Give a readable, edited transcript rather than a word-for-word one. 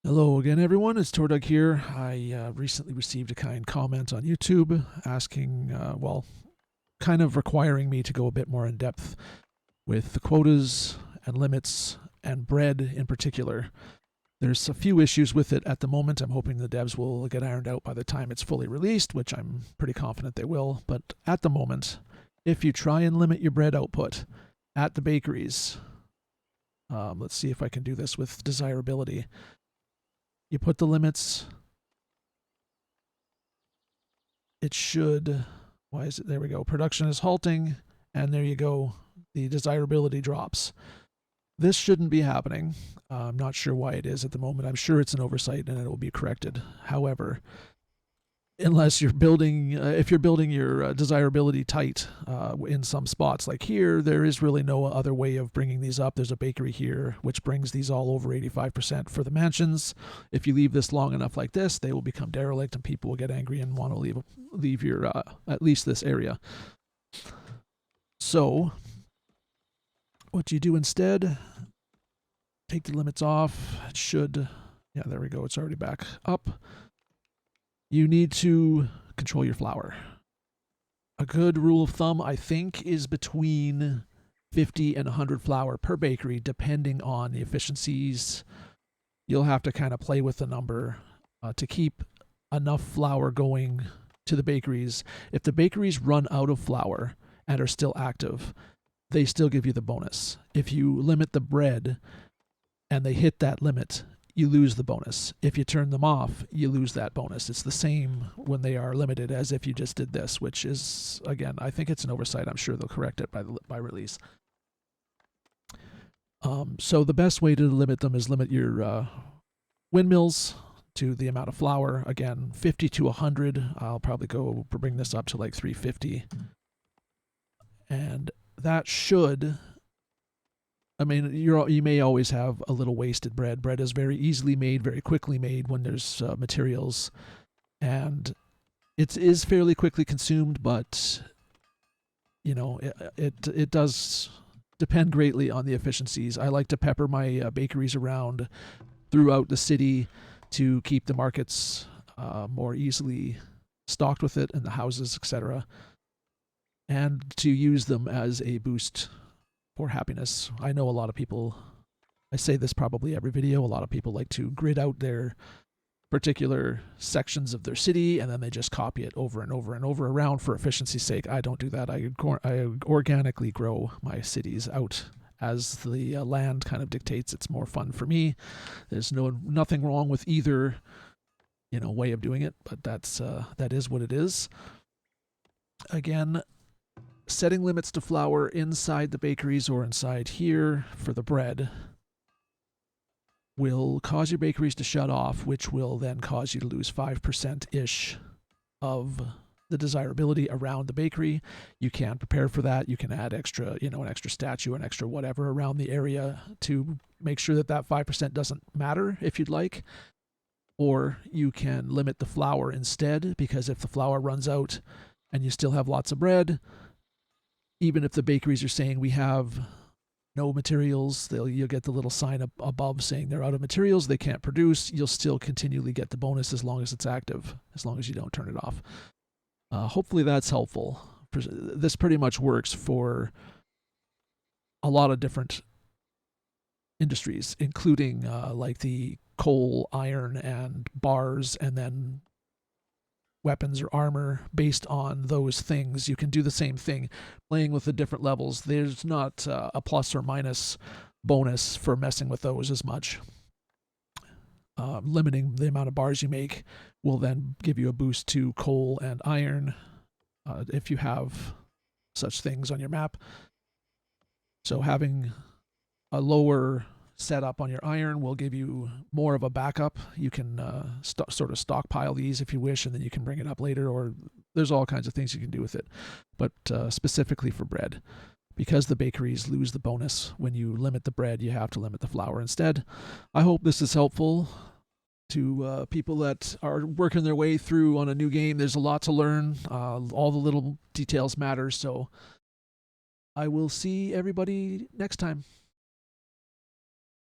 Hello again, everyone. It's Tordug here. I recently received a kind comment on YouTube asking, kind of requiring me to go a bit more in depth with the quotas and limits and bread in particular. There's a few issues with it at the moment. I'm hoping the devs will get ironed out by the time it's fully released, which I'm pretty confident they will. But at the moment, if you try and limit your bread output at the bakeries, let's see if I can do this with desirability. You put the limits. It should. Why is it? There we go. Production is halting, and there you go. The desirability drops. This shouldn't be happening. I'm not sure why it is at the moment. I'm sure it's an oversight and it will be corrected. However, unless you're building, if you're building your desirability tight in some spots like here, there is really no other way of bringing these up. There's a bakery here which brings these all over 85% for the mansions. If you leave this long enough like this, they will become derelict and people will get angry and want to leave your at least this area. So what you do instead, take the limits off. It should, yeah, there we go. It's already back up. You need to control your flour. A good rule of thumb, I think, is between 50 and 100 flour per bakery, depending on the efficiencies. You'll have to kind of play with the number to keep enough flour going to the bakeries. If the bakeries run out of flour and are still active, they still give you the bonus. If you limit the bread and they hit that limit, you lose the bonus. If you turn them off, you lose that bonus. It's the same when they are limited as if you just did this, which is, again, I think it's an oversight. I'm sure they'll correct it by release. So the best way to limit them is limit your windmills to the amount of flour. Again, 50 to 100. I'll probably bring this up to like 350. And that should... I mean, you may always have a little wasted bread. Bread is very easily made, very quickly made when there's materials, and it is fairly quickly consumed. But you know, it does depend greatly on the efficiencies. I like to pepper my bakeries around throughout the city to keep the markets more easily stocked with it, and the houses, etc., and to use them as a boost for happiness. I know a lot of people, I say this probably every video, a lot of people like to grid out their particular sections of their city and then they just copy it over and over and over around for efficiency's sake. I don't do that. I organically grow my cities out as the land kind of dictates. It's more fun for me. There's nothing wrong with either, way of doing it, but that is what it is. Again, setting limits to flour inside the bakeries or inside here for the bread will cause your bakeries to shut off, which will then cause you to lose 5%-ish of the desirability around the bakery. You can prepare for that. You can add extra, an extra statue, an extra whatever around the area to make sure that 5% doesn't matter if you'd like. Or you can limit the flour instead, because if the flour runs out and you still have lots of bread, even if the bakeries are saying we have no materials, you'll get the little sign up above saying they're out of materials, they can't produce. You'll still continually get the bonus as long as it's active, as long as you don't turn it off. Hopefully that's helpful. This pretty much works for a lot of different industries, including like the coal, iron, and bars, and then weapons or armor based on those things. You can do the same thing playing with the different levels. There's not a plus or minus bonus for messing with those as much. Limiting the amount of bars you make will then give you a boost to coal and iron if you have such things on your map. So having a lower setup on your iron will give you more of a backup. You can sort of stockpile these if you wish, and then you can bring it up later, or there's all kinds of things you can do with it. But specifically for bread, because the bakeries lose the bonus when you limit the bread, you have to limit the flour instead. I hope this is helpful to people that are working their way through on a new game. There's a lot to learn. All the little details matter. So I will see everybody next time.